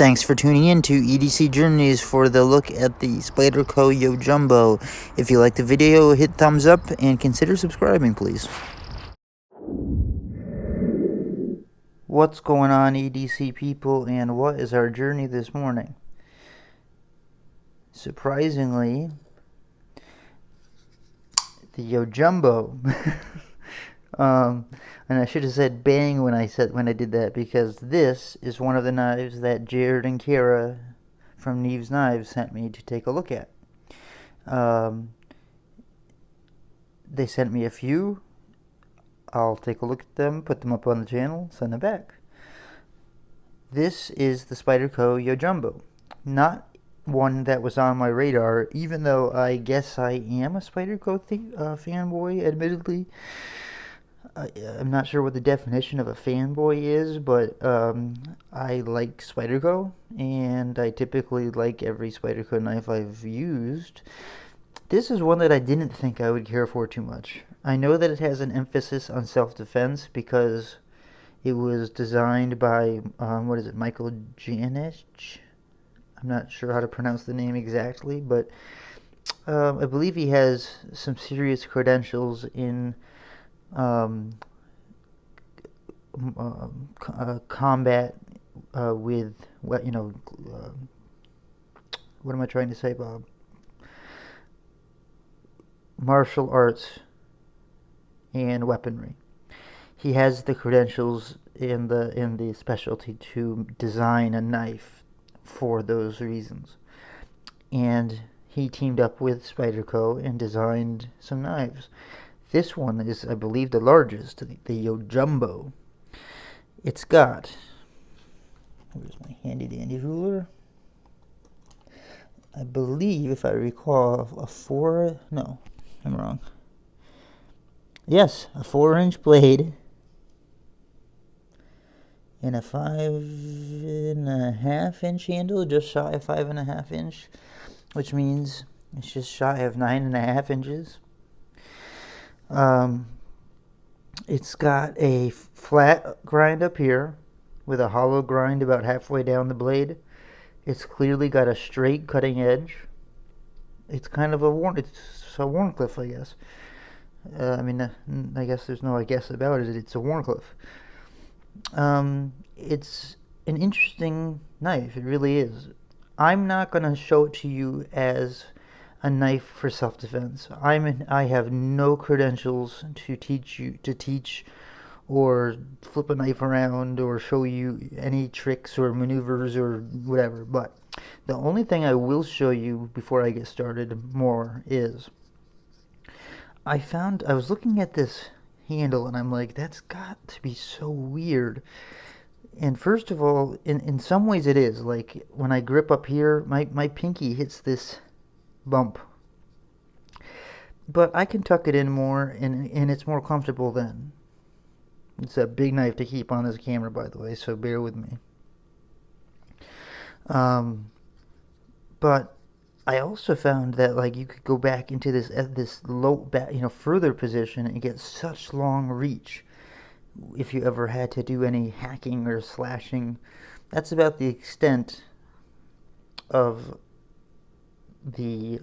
Thanks for tuning in to EDC Journeys for the look at the SPYDERCO Yojumbo. If you like the video, hit thumbs up and consider subscribing, please. What's going on, EDC people, and what is our journey this morning? Surprisingly, the Yojumbo. And I should have said bang when I did that, because this is one of the knives that Jared and Kara from NeevesKnives sent me to take a look at. They sent me a few. I'll take a look at them, put them up on the channel, send them back. This is the SPYDERCO Yojumbo. Not one that was on my radar, even though I guess I am a SPYDERCO fanboy, admittedly. I'm not sure what the definition of a fanboy is, but I like SPYDERCO, and I typically like every SPYDERCO knife I've used. This is one that I didn't think I would care for too much. I know that it has an emphasis on self-defense because it was designed by, Michael Janich? I'm not sure how to pronounce the name exactly, but I believe he has some serious credentials in combat with, what am I trying to say, Bob? Martial arts and weaponry. He has the credentials in the specialty to design a knife for those reasons. And he teamed up with SPYDERCO and designed some knives. This one is, I believe, the largest, the Yojumbo. It's got, where's my handy dandy ruler? I believe, if I recall, I'm wrong. Yes, a 4-inch blade and a 5.5-inch handle, just shy of 5.5-inch, which means it's just shy of 9.5 inches. It's got a flat grind up here with a hollow grind about halfway down the blade. It's clearly got a straight cutting edge. It's kind of a Wharncliffe, I guess. I guess there's no I guess about it. It's a Wharncliffe. It's an interesting knife. It really is. I'm not going to show it to you as a knife for self-defense. I have no credentials to teach or flip a knife around or show you any tricks or maneuvers or whatever. But the only thing I will show you before I get started more is I was looking at this handle and I'm like, that's got to be so weird. And first of all, in some ways it is. Like when I grip up here, my pinky hits this bump. But I can tuck it in more, and it's more comfortable then. It's a big knife to keep on this camera, by the way, so bear with me. But I also found that like you could go back into this low back, further position and get such long reach. If you ever had to do any hacking or slashing, that's about the extent of the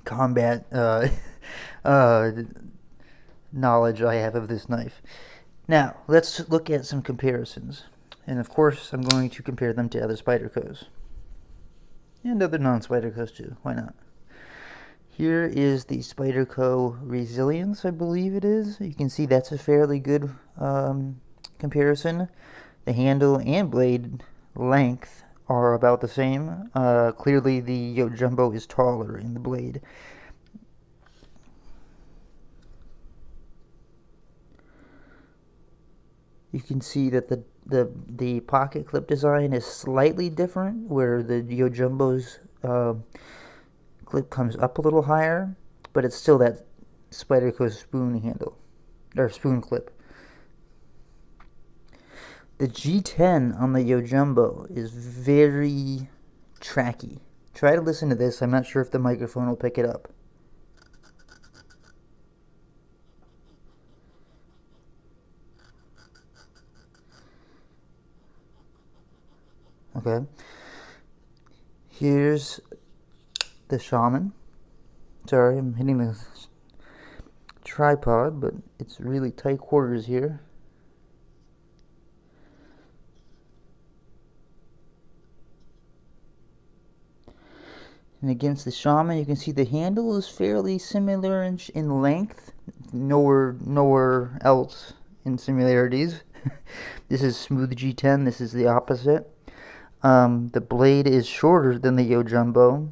combat knowledge I have of this knife. Now, let's look at some comparisons. And of course, I'm going to compare them to other SPYDERCOs. And other non-SPYDERCOs too, why not? Here is the SPYDERCO Resilience, I believe it is. You can see that's a fairly good comparison. The handle and blade length are about the same. Clearly the Yojumbo is taller in the blade. You can see that the pocket clip design is slightly different, where the Yojumbo's clip comes up a little higher, but it's still that SPYDERCO spoon handle, or spoon clip. The G10 on the Yojumbo is very tracky. Try to listen to this. I'm not sure if the microphone will pick it up. Okay. Here's the shaman. Sorry, I'm hitting the tripod, but it's really tight quarters here. And against the shaman, you can see the handle is fairly similar in length. Nowhere else in similarities. This is smooth G10. This is the opposite. The blade is shorter than the Yojumbo.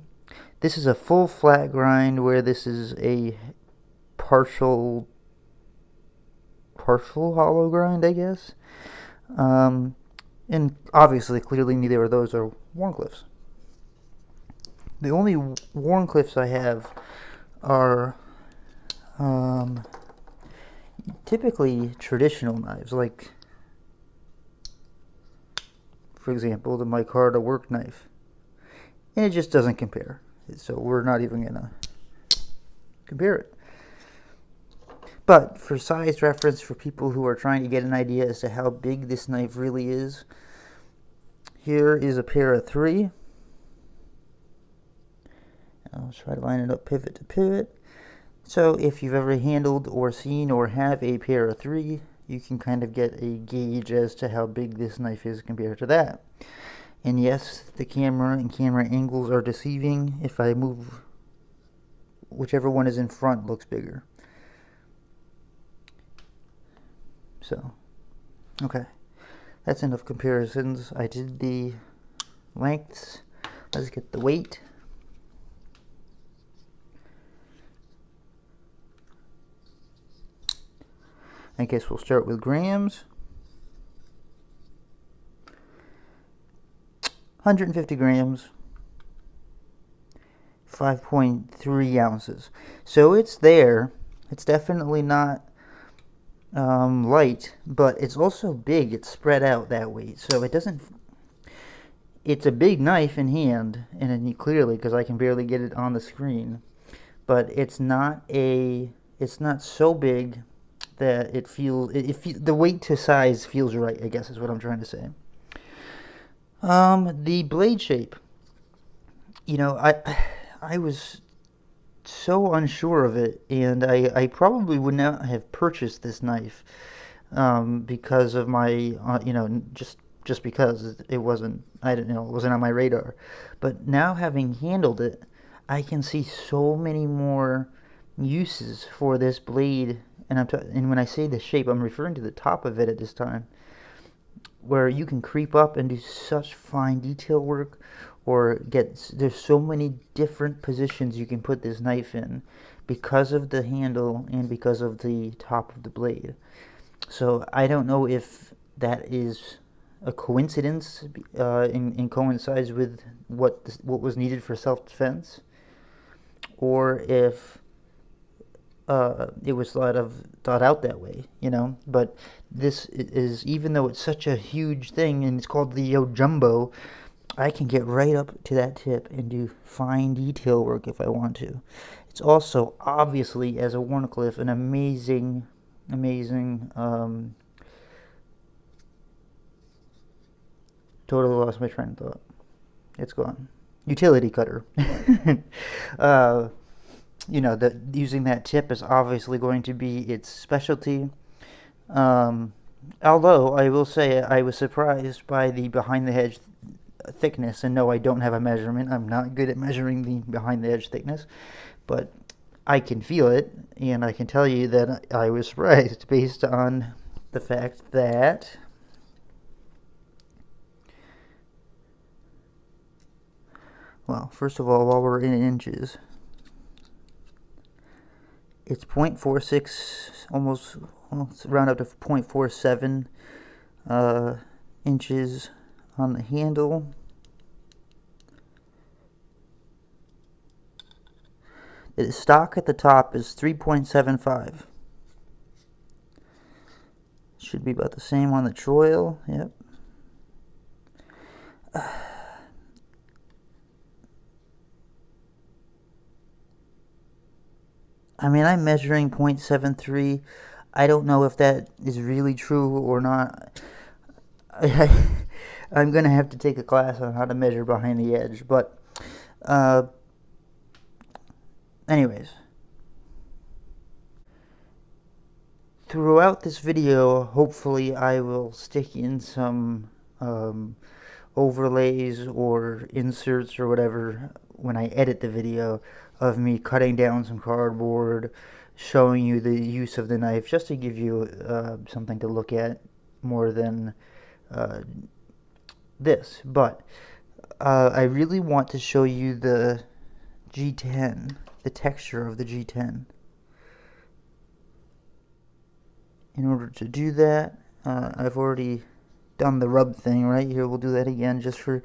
This is a full flat grind, where this is a partial hollow grind, I guess. And obviously, clearly, neither of those are Wharncliffes. The only Wharncliffes I have are typically traditional knives, like, for example, the micarta work knife. And it just doesn't compare. So we're not even going to compare it. But for size reference, for people who are trying to get an idea as to how big this knife really is, here is a pair of 3. I'll try to line it up pivot to pivot. So if you've ever handled or seen or have a pair of 3, you can kind of get a gauge as to how big this knife is compared to that. And yes, the camera and camera angles are deceiving. If I move, whichever one is in front looks bigger. So, okay. That's enough comparisons. I did the lengths. Let's get the weight. I guess we'll start with grams. 150 grams, 5.3 ounces. So it's there. It's definitely not light, but it's also big. It's spread out that way. So it doesn't... It's a big knife in hand, and then clearly, because I can barely get it on the screen. But it's not so big that it feels... the weight to size feels right, I guess is what I'm trying to say. The blade shape. You know, I was so unsure of it, and I probably would not have purchased this knife because of my, you know, just because it wasn't, I don't know, it wasn't on my radar. But now, having handled it, I can see so many more uses for this blade. And when I say the shape, I'm referring to the top of it at this time, where you can creep up and do such fine detail work, or there's so many different positions you can put this knife in because of the handle and because of the top of the blade. So I don't know if that is a coincidence and coincides with what was needed for self-defense, or if it was thought out that way, you know. But this is, even though it's such a huge thing and it's called the Yojumbo, I can get right up to that tip and do fine detail work if I want to. It's also, obviously, as a Wharncliffe, an amazing totally lost my train of thought. It's gone. Utility cutter. You know, using that tip is obviously going to be its specialty. Although I will say I was surprised by the behind the edge thickness, and no, I don't have a measurement. I'm not good at measuring the behind the edge thickness, but I can feel it, and I can tell you that I was surprised based on the fact that well, first of all, while we're in inches, it's 0.46, almost, well, it's round up to 0.47 inches on the handle. The stock at the top is 3.75. Should be about the same on the choil. Yep. I mean, I'm measuring 0.73. I don't know if that is really true or not. I'm gonna have to take a class on how to measure behind the edge, but anyways, throughout this video, hopefully I will stick in some overlays or inserts or whatever when I edit the video of me cutting down some cardboard, showing you the use of the knife, just to give you something to look at more than this. But I really want to show you the G10, the texture of the G10. In order to do that, I've already done the rub thing right here. We'll do that again just for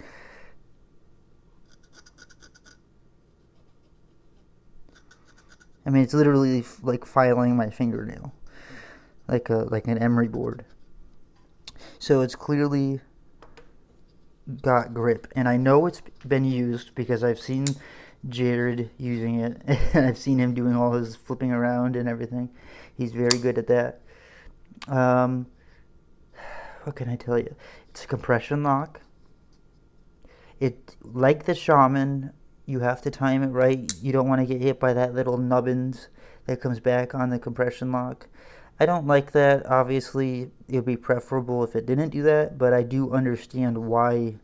I mean, it's literally like filing my fingernail, like an emery board. So it's clearly got grip, and I know it's been used because I've seen Jared using it, and I've seen him doing all his flipping around and everything. He's very good at that. What can I tell you? It's a compression lock. It, like the Shaman, you have to time it right. You don't want to get hit by that little nubbins that comes back on the compression lock. I don't like that. Obviously, it would be preferable if it didn't do that, but I do understand why,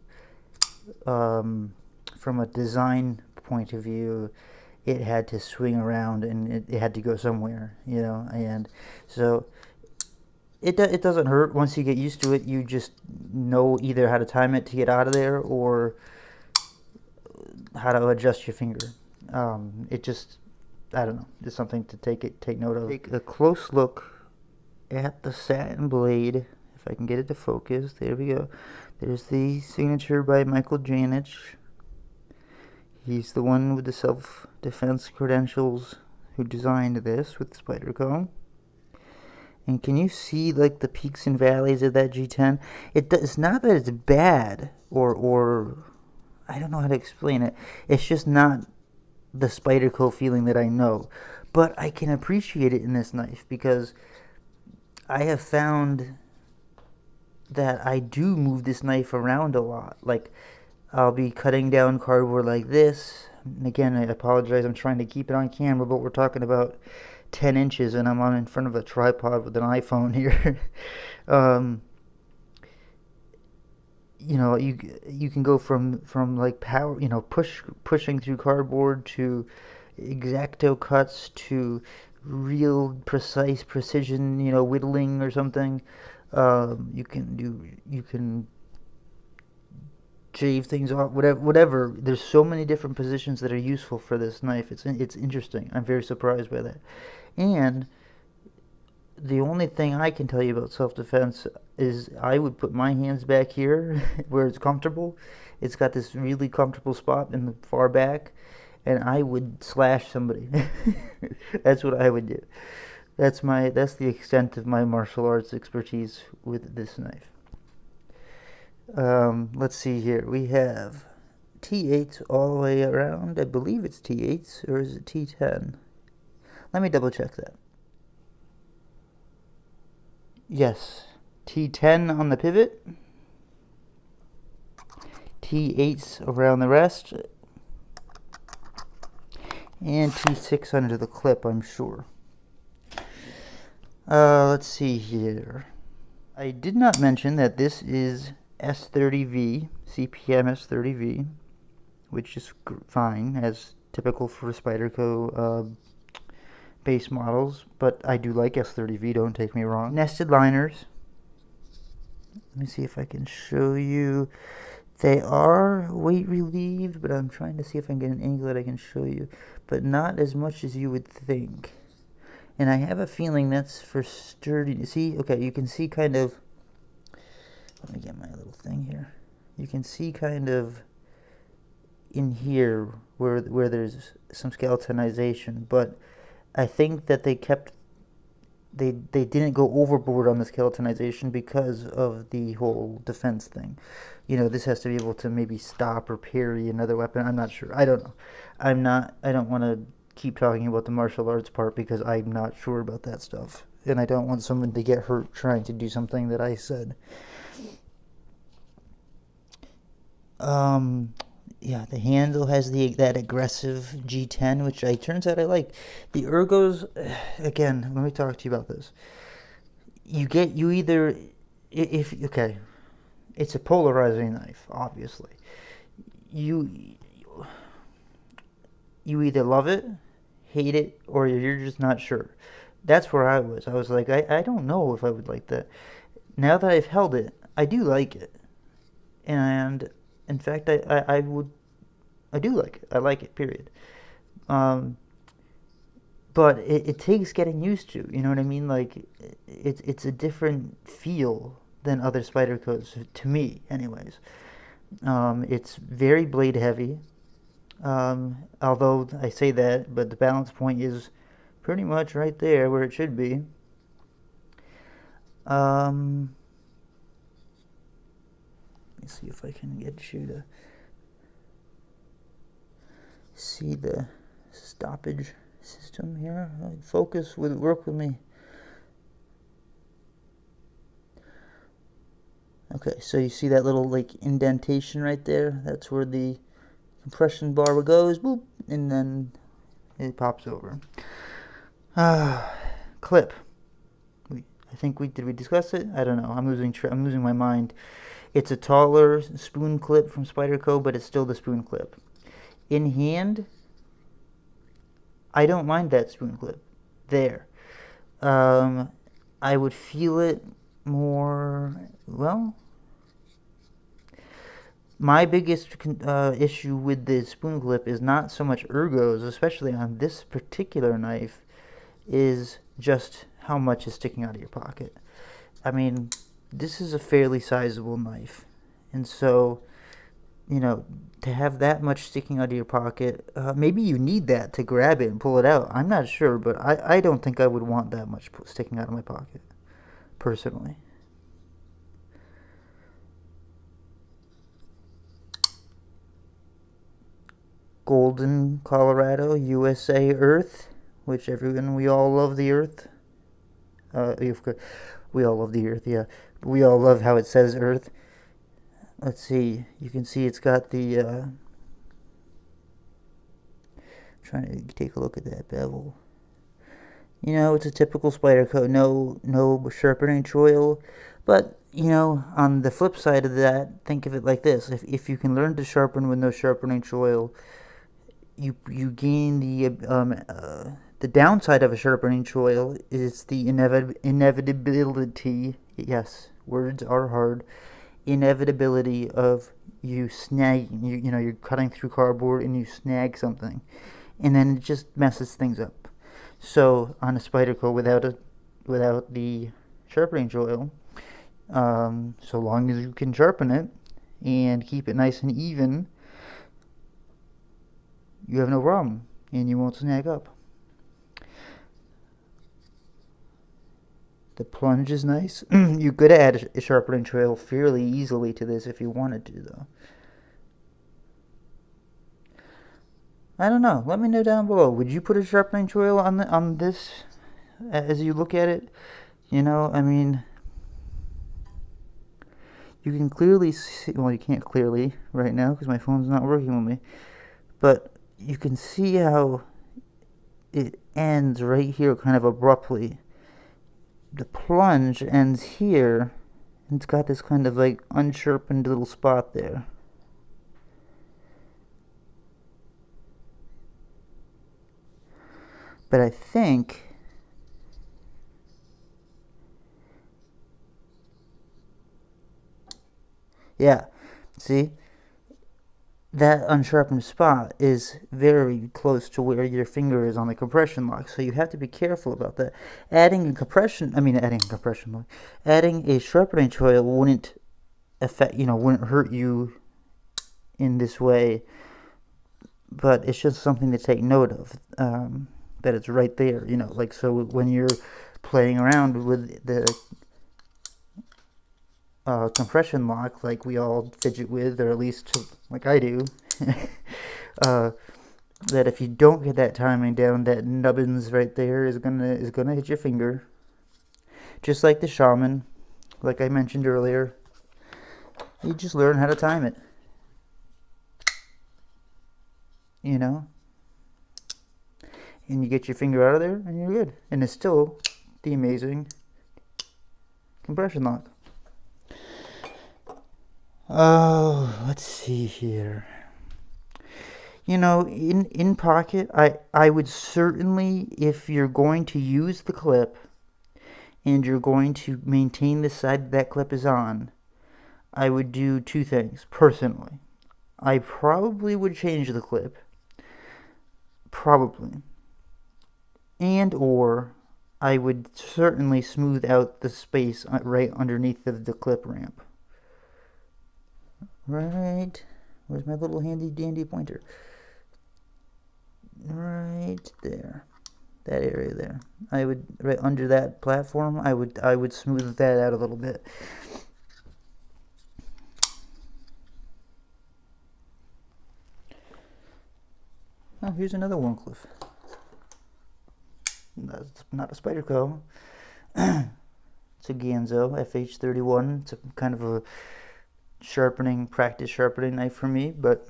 from a design point of view, it had to swing around and it had to go somewhere, you know, and so it doesn't hurt. Once you get used to it, you just know either how to time it to get out of there or how to adjust your finger. It just, I don't know, it's something to take note of. Take a close look at the satin blade. If I can get it to focus, there we go. There's the signature by Michael Janich. He's the one with the self-defense credentials who designed this with SPYDERCO. And can you see like the peaks and valleys of that G10? It's not that it's bad or I don't know how to explain it. It's just not the SPYDERCO feeling that I know. But I can appreciate it in this knife because I have found that I do move this knife around a lot. Like, I'll be cutting down cardboard like this. And again, I apologize, I'm trying to keep it on camera, but we're talking about 10 inches and I'm on in front of a tripod with an iPhone here. You know, you can go from like power, you know, pushing through cardboard to X-Acto cuts to real precise precision, you know, whittling or something. You can shave things off, whatever. There's so many different positions that are useful for this knife. It's interesting. I'm very surprised by that. And the only thing I can tell you about self-defense is I would put my hands back here where it's comfortable. It's got this really comfortable spot in the far back, and I would slash somebody. That's what I would do. That's the extent of my martial arts expertise with this knife. Let's see here. We have T8s all the way around. I believe it's T8s, or is it T10? Let me double check that. Yes, T10 on the pivot, T8s around the rest, and T6 under the clip, I'm sure. Let's see here. I did not mention that this is S30V, CPM S30V, which is fine, as typical for SPYDERCO base models, but I do like S30V, don't take me wrong. Nested liners. Let me see if I can show you. They are weight relieved, but I'm trying to see if I can get an angle that I can show you, but not as much as you would think. And I have a feeling that's for sturdiness. See, okay, you can see kind of, let me get my little thing here. You can see kind of in here where there's some skeletonization, but I think that they didn't go overboard on the skeletonization because of the whole defense thing. You know, this has to be able to maybe stop or parry another weapon. I'm not sure. I don't know. I don't want to keep talking about the martial arts part because I'm not sure about that stuff. And I don't want someone to get hurt trying to do something that I said. Yeah, the handle has that aggressive G10, which turns out I like. The ergos, again, let me talk to you about this. You either, if okay, it's a polarizing knife, obviously. You you either love it, hate it, or you're just not sure. That's where I was. I was like, I don't know if I would like that. Now that I've held it, I do like it. And in fact, I do like it. I like it, period. Um, but it takes getting used to. You know what I mean? Like, it's a different feel than other Spydercos, to me, anyways. It's very blade heavy. Although I say that, but the balance point is pretty much right there where it should be. Let me see if I can get you to see the stoppage system here. Work with me. Okay, so you see that little like indentation right there? That's where the compression bar goes, boop, and then it pops over. Clip. I think did we discuss it? I don't know. I'm losing my mind. It's a taller spoon clip from Spyderco, but it's still the spoon clip. In hand, I don't mind that spoon clip. There. I would feel it more, well, my biggest issue with the spoon clip is not so much ergos, especially on this particular knife, is just how much is sticking out of your pocket. I mean, this is a fairly sizable knife, and so, you know, to have that much sticking out of your pocket, maybe you need that to grab it and pull it out. I'm not sure, but I don't think I would want that much sticking out of my pocket, personally. Golden, Colorado, USA Earth, which we all love the Earth. We all love the Earth, yeah. We all love how it says Earth. Let's see. You can see it's got the. Trying to take a look at that bevel. You know, it's a typical Spyderco. No sharpening choil, but you know, on the flip side of that, think of it like this: if you can learn to sharpen with no sharpening choil, you gain the downside of a sharpening choil is the inevitability. Yes, words are hard. Inevitability of you snagging. You know, you're cutting through cardboard and you snag something, and then it just messes things up. So on a Spyderco without the sharpening choil, so long as you can sharpen it and keep it nice and even, you have no problem and you won't snag up. The plunge is nice. You could add a sharpening choil fairly easily to this if you wanted to, though. I don't know. Let me know down below. Would you put a sharpening choil on this as you look at it? You know, I mean, you can clearly see. Well, you can't clearly right now because my phone's not working with me. But you can see how it ends right here, kind of abruptly. The plunge ends here. And it's got this kind of like unsharpened little spot there. But I think yeah, see? That unsharpened spot is very close to where your finger is on the compression lock, so you have to be careful about that. Adding a sharpening choil wouldn't wouldn't hurt you in this way, but it's just something to take note of, that it's right there, you know, like, so when you're playing around with the compression lock, like we all fidget with, or at least like I do, that if you don't get that timing down, that nubbins right there is gonna hit your finger, just like the Shaman, like I mentioned earlier. You just learn how to time it. you know, and you get your finger out of there and you're good. And it's still the amazing compression lock. Oh, let's see here. You know, in pocket, I would certainly, if you're going to use the clip and you're going to maintain the side that clip is on, I would do two things, personally. I probably would change the clip. Probably. And or I would certainly smooth out the space right underneath the clip ramp. Right, where's my little handy dandy pointer? Right there, that area there. I would, right under that platform, I would smooth that out a little bit. Oh, here's another Warncliffe. That's not a Spyderco. It's a Ganzo FH31. It's a kind of a practice sharpening knife for me, but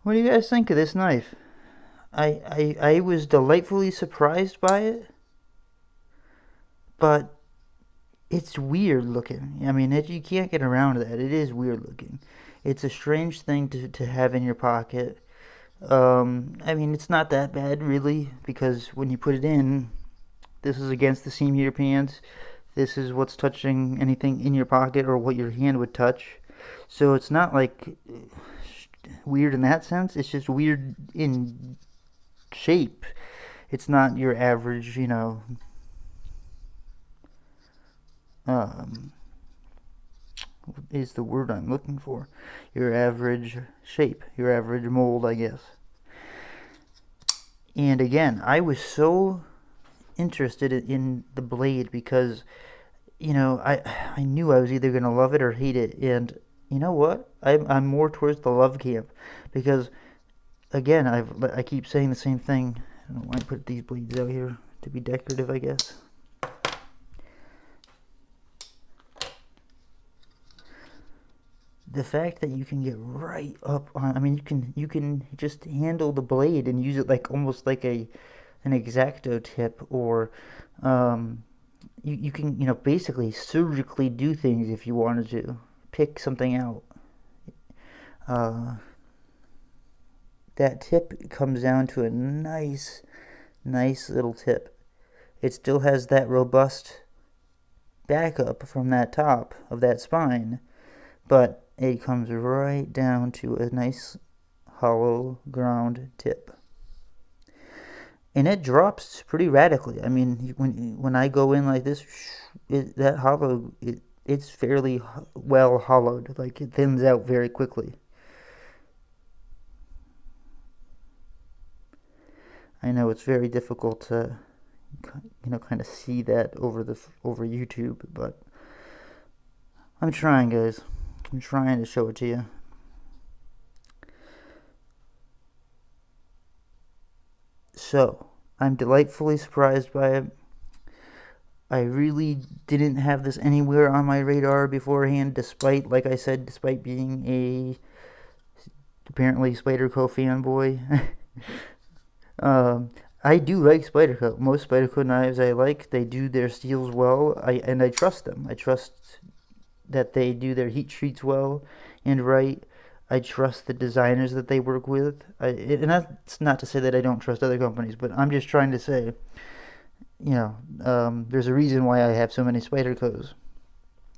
what do you guys think of this knife? I was delightfully surprised by it, but it's weird looking. I mean, you can't get around that. It is weird looking. It's a strange thing to have in your pocket. I mean, it's not that bad, really, because when you put it in, this is against the seam of your pants. This is what's touching anything in your pocket or what your hand would touch. So it's not like weird in that sense. It's just weird in shape. It's not your average, you know, what is the word I'm looking for? Your average shape, your average mold, I guess. And again, I was so interested in the blade because, you know, I knew I was either going to love it or hate it. And you know what? I'm more towards the love camp because, again, I keep saying the same thing. I don't know why I put these blades out here to be decorative, I guess. The fact that you can get right up on, I mean, you can just handle the blade and use it like almost like an X-Acto tip, or you can, you know, basically surgically do things if you wanted to pick something out. That tip comes down to a nice little tip. It still has that robust backup from that top of that spine, but it comes right down to a nice hollow ground tip. And it drops pretty radically. I mean, when I go in like this, that hollow, it's fairly well hollowed. Like, it thins out very quickly. I know it's very difficult to, you know, kind of see that over YouTube, but I'm trying, guys. I'm trying to show it to you. So, I'm delightfully surprised by it. I really didn't have this anywhere on my radar beforehand, despite, like I said, despite being a apparently Spyderco fanboy. I do like Spyderco. Most Spyderco knives I like. They do their steels well, and I trust them. I trust that they do their heat treats well and right. I trust the designers that they work with. And that's not to say that I don't trust other companies, but I'm just trying to say, you know, there's a reason why I have so many Spydercos.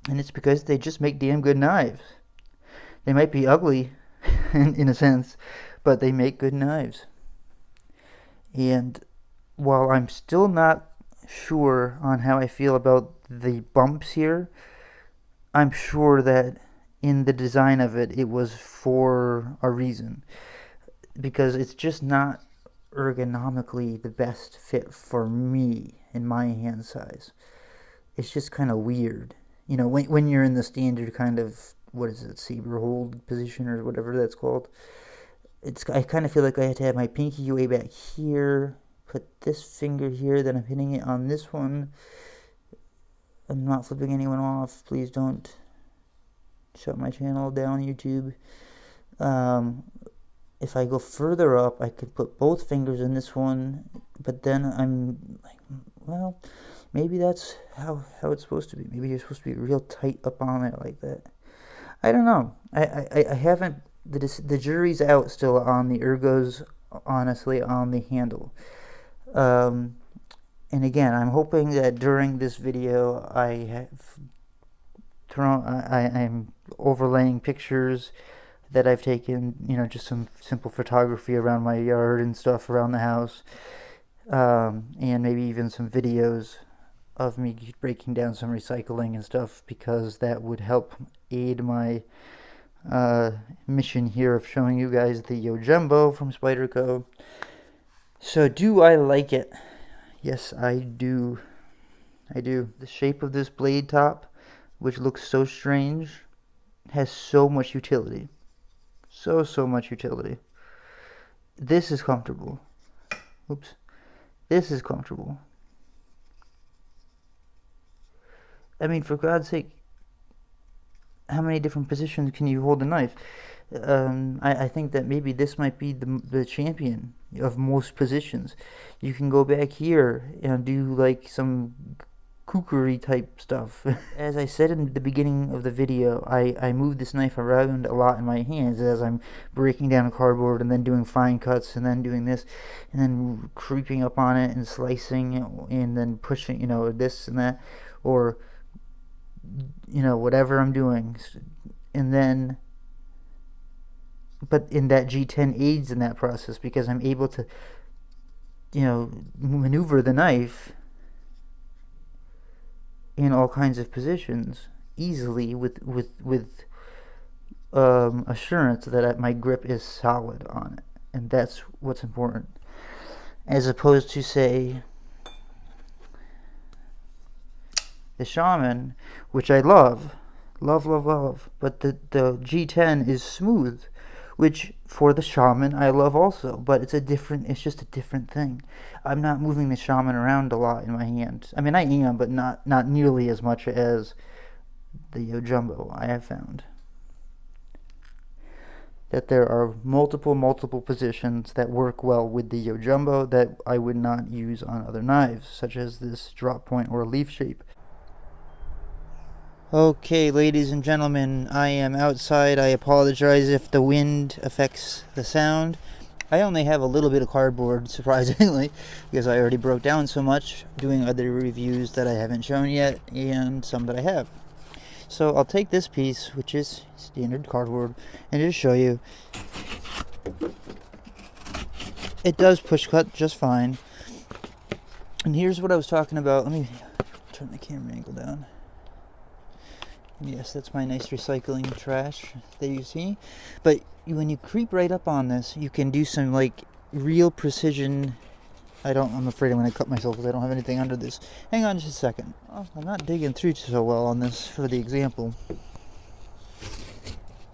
And it's because they just make damn good knives. They might be ugly, in a sense, but they make good knives. And while I'm still not sure on how I feel about the bumps here, I'm sure that in the design of it, it was for a reason. Because it's just not ergonomically the best fit for me in my hand size. It's just kind of weird. You know, when you're in the standard kind of, what is it, saber hold position or whatever that's called. I kind of feel like I had to have my pinky way back here, put this finger here, then I'm hitting it on this one. I'm not flipping anyone off. Please don't Shut my channel down, YouTube. If I go further up, I could put both fingers in this one, but then I'm like, well, maybe that's how it's supposed to be. Maybe you're supposed to be real tight up on it like that. I don't know. I haven't, the jury's out still on the ergos, honestly, on the handle. And again, I'm hoping that during this video I'm overlaying pictures that I've taken, just some simple photography around my yard and stuff around the house, and maybe even some videos of me breaking down some recycling and stuff, because that would help aid my mission here of showing you guys the Yojumbo from SPYDERCO. So do I like it? Yes, I do. I do. The shape of this blade top, which looks so strange, has so much utility. So much utility. This is comfortable. Oops. This is comfortable. I mean, for God's sake, how many different positions can you hold a knife? I think that maybe this might be the champion of most positions. You can go back here and do like some kookery type stuff. As I said in the beginning of the video, I move this knife around a lot in my hands as I'm breaking down cardboard and then doing fine cuts and then doing this and then creeping up on it and slicing and then pushing, this and that, or whatever I'm doing. And then, but in that G10 aids in that process, because I'm able to maneuver the knife in all kinds of positions easily with assurance that my grip is solid on it, and that's what's important, as opposed to, say, the Shaman, which I love, but the G10 is smooth, which for the Shaman I love also, but it's just a different thing. I'm not moving the Shaman around a lot in my hand. I mean, I am, but not nearly as much as the Yojumbo. I have found that there are multiple positions that work well with the Yojumbo that I would not use on other knives, such as this drop point or leaf shape. Okay, ladies and gentlemen, I am outside. I apologize if the wind affects the sound. I only have a little bit of cardboard, surprisingly, because I already broke down so much doing other reviews that I haven't shown yet, and some that I have. So I'll take this piece, which is standard cardboard, and just show you. It does push cut just fine. And here's what I was talking about. Let me turn the camera angle down. Yes, that's my nice recycling trash that you see. But when you creep right up on this, you can do some like real precision. I'm afraid I'm going to cut myself because I don't have anything under this. Hang on just a second. Oh, I'm not digging through so well on this for the example.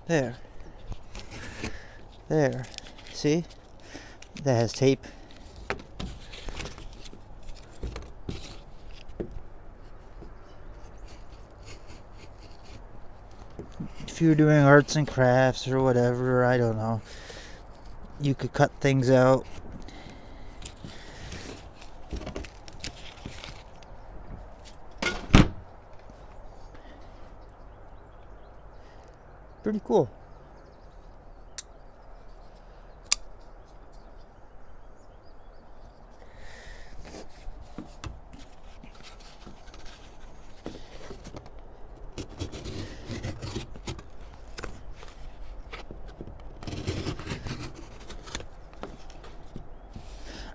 There. See? That has tape. If you're doing arts and crafts or whatever, I don't know, you could cut things out. Pretty cool.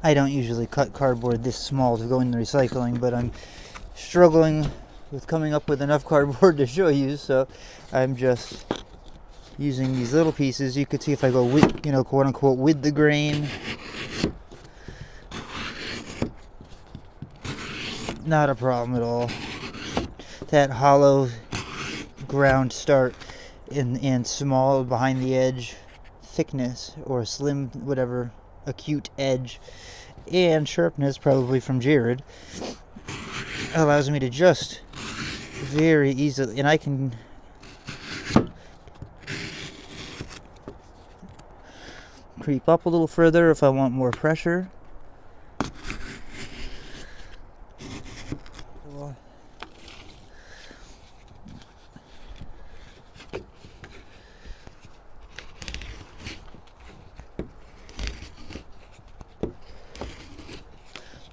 I don't usually cut cardboard this small to go in the recycling, but I'm struggling with coming up with enough cardboard to show you, so I'm just using these little pieces. You could see if I go with, quote unquote, with the grain. Not a problem at all. That hollow ground start and small behind the edge thickness, or slim, whatever, acute edge and sharpness, probably from Jerad, allows me to just very easily, and I can creep up a little further if I want more pressure.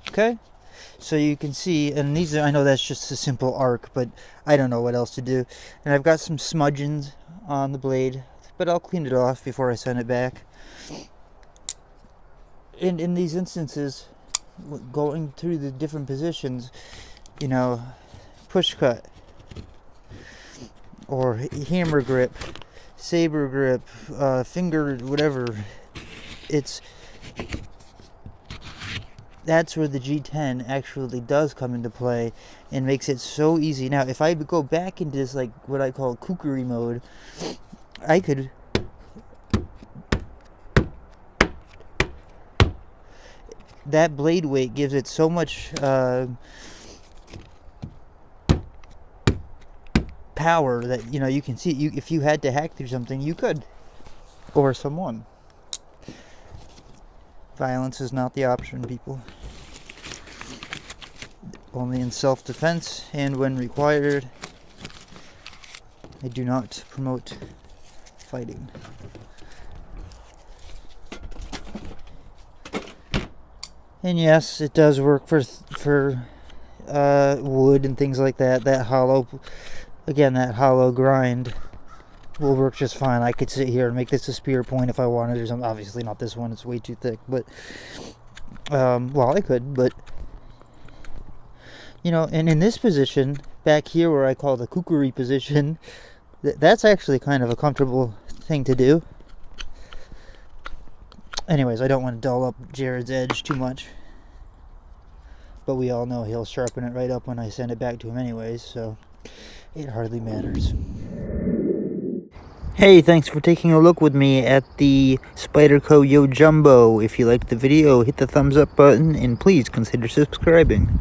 Okay, so you can see, and these are, I know that's just a simple arc, but I don't know what else to do. And I've got some smudgings on the blade, but I'll clean it off before I send it back. And in these instances, going through the different positions, you know, push cut, or hammer grip, saber grip, finger, whatever, that's where the G10 actually does come into play and makes it so easy. Now, if I go back into this, like, what I call kookery mode, I could... That blade weight gives it so much power that, you know, you can see, if you had to hack through something, you could. Or someone. Violence is not the option, people. Only in self-defense and when required. I do not promote fighting. And yes, it does work for wood and things like that. That hollow grind will work just fine. I could sit here and make this a spear point if I wanted or something. Obviously not this one, it's way too thick, but well, I could, but you know, and in this position back here where I call the kookery position, that's actually kind of a comfortable thing to do. Anyways, I don't want to dull up Jared's edge too much, but we all know he'll sharpen it right up when I send it back to him anyways, so it hardly matters. Hey, thanks for taking a look with me at the SPYDERCO Yojumbo. If you liked the video, hit the thumbs up button and please consider subscribing.